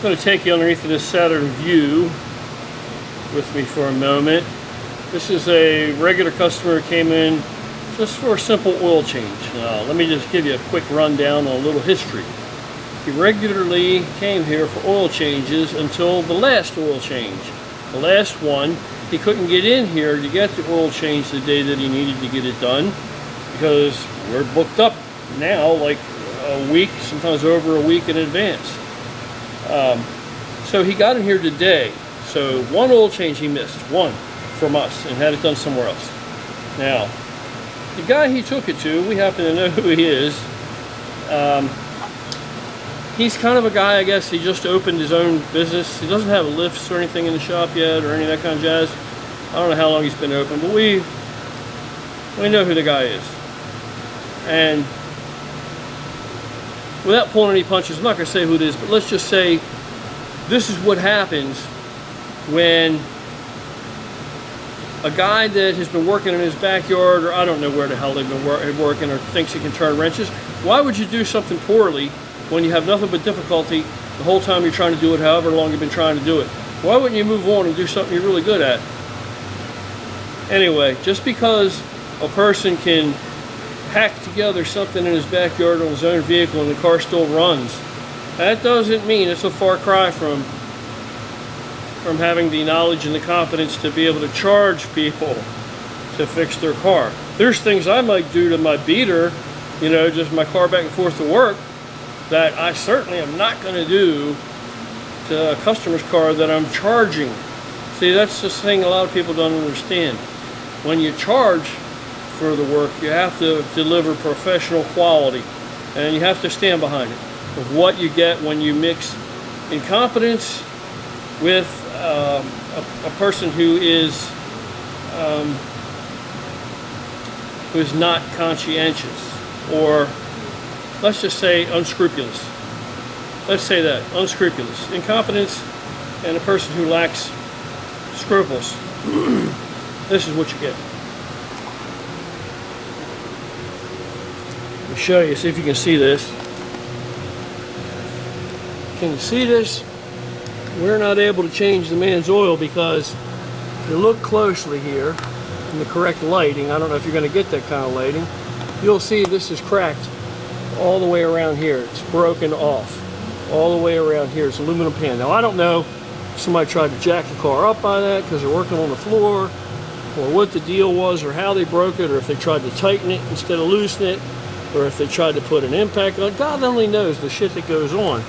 going to take you underneath of this Saturn view with me for a moment. This is a regular customer who came in just for a simple oil change. Now, let me just give you a quick rundown on a little history. He regularly came here for oil changes until the last oil change. The last one, he couldn't get in here to get the oil change the day that he needed to get it done because we're booked up now like a week, sometimes over a week in advance. So he got in here today. So one oil change he missed, one from us, and had it done somewhere else. Now, the guy he took it to, we happen to know who he is. He's kind of a guy, I guess, he just opened his own business. He doesn't have lifts or anything in the shop yet or any of that kind of jazz. I don't know how long he's been open, but we know who the guy is. And without pulling any punches, I'm not going to say who it is, but let's just say this is what happens when a guy that has been working in his backyard, or I don't know where the hell they've been working, or thinks he can turn wrenches. Why would you do something poorly when you have nothing but difficulty the whole time you're trying to do it, however long you've been trying to do it? Why wouldn't you move on and do something you're really good at? Anyway, just because a person can hack together something in his backyard on his own vehicle and the car still runs, that doesn't mean it's a far cry from having the knowledge and the competence to be able to charge people to fix their car. There's things I might do to my beater, you know, just my car back and forth to work, that I certainly am not going to do to a customer's car that I'm charging. See, that's the thing a lot of people don't understand. When you charge for the work, you have to deliver professional quality, and you have to stand behind it. Of what you get when you mix incompetence with a person who is not conscientious, or let's just say unscrupulous. Let's say that, unscrupulous. Incompetence and a person who lacks scruples. This is what you get. Let me show you, see if you can see this. Can you see this? We're not able to change the man's oil because if you look closely here in the correct lighting, I don't know if you're going to get that kind of lighting, you'll see this is cracked all the way around here. It's broken off all the way around here. It's aluminum pan. Now I don't know if somebody tried to jack the car up by that because they're working on the floor, or what the deal was, or how they broke it, or if they tried to tighten it instead of loosen it, or if they tried to put an impact on it. God only knows the shit that goes on.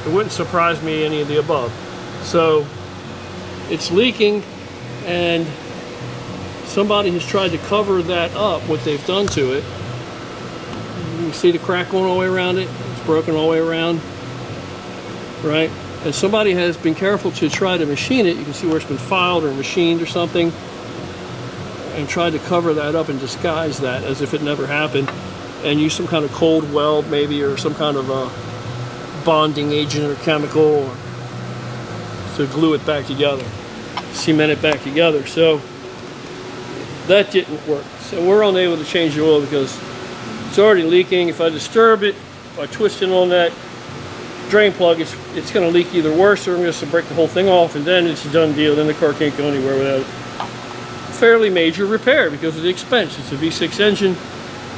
It wouldn't surprise me any of the above. So it's leaking, and somebody has tried to cover that up, what they've done to it. You see the crack going all the way around it? It's broken all the way around, right? And somebody has been careful to try to machine it. You can see where it's been filed or machined or something, and tried to cover that up and disguise that as if it never happened, and use some kind of cold weld maybe, or some kind of a bonding agent or chemical to glue it back together, cement it back together. So that didn't work. So we're unable to change the oil because it's already leaking. If I disturb it by twisting on that drain plug, it's going to leak either worse, or I'm going to break the whole thing off, and then it's a done deal. Then the car can't go anywhere without it. Fairly major repair because of the expense. It's a V6 engine.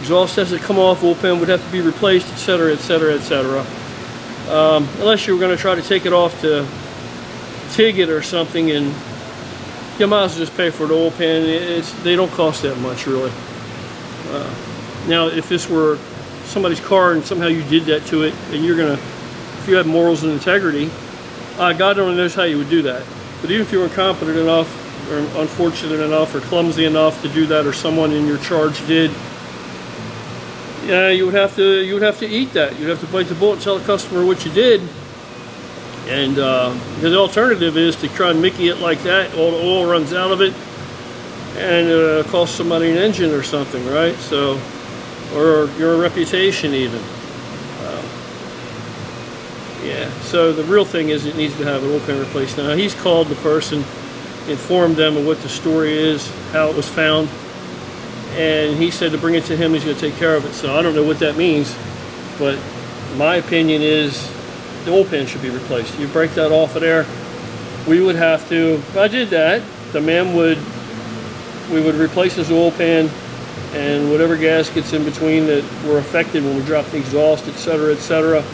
Exhaust has to come off. Oil pan would have to be replaced, etc., etc., etc. Unless you were going to try to take it off to TIG it or something, and you might as well just pay for the oil pan. They don't cost that much, really. Now, if this were somebody's car and somehow you did that to it, and you're gonna, if you have morals and integrity, God only knows how you would do that. But even if you were incompetent enough, or unfortunate enough, or clumsy enough to do that, or someone in your charge did, yeah, you would have to eat that. You'd have to bite the bullet and tell the customer what you did. And the alternative is to try and Mickey it like that. All the oil runs out of it, and cost somebody an engine or something, right? So, or your reputation even. Yeah. So the real thing is it needs to have an oil pan replaced. Now he's called the person, informed them of what the story is, how it was found, and he said to bring it to him. He's going to take care of it. So I don't know what that means, but my opinion is the oil pan should be replaced. You break that off of there, we would have to, if I did that, the man we would replace his oil pan and whatever gaskets in between that were affected when we dropped the exhaust, etc., etc.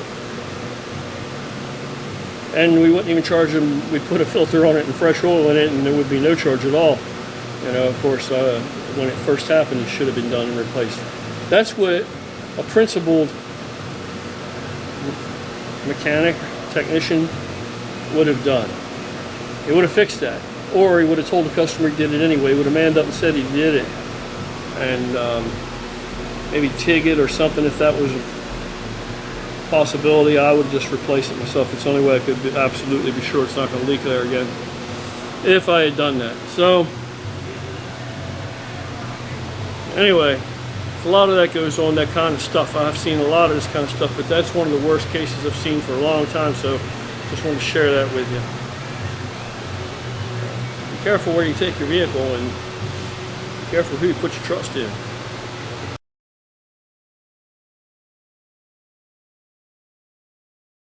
And we wouldn't even charge him. We'd put a filter on it and fresh oil in it, and there would be no charge at all. You know, of course, when it first happened, it should have been done and replaced. That's what a principled mechanic, technician would have done. He would have fixed that. Or he would have told the customer he did it anyway. He would have manned up and said he did it. And maybe TIG it or something if that was a possibility. I would just replace it myself. It's the only way I could absolutely be sure it's not going to leak there again if I had done that. So anyway, a lot of that goes on, that kind of stuff. I've seen a lot of this kind of stuff, but that's one of the worst cases I've seen for a long time, so just wanted to share that with you. Be careful where you take your vehicle, and be careful who you put your trust in.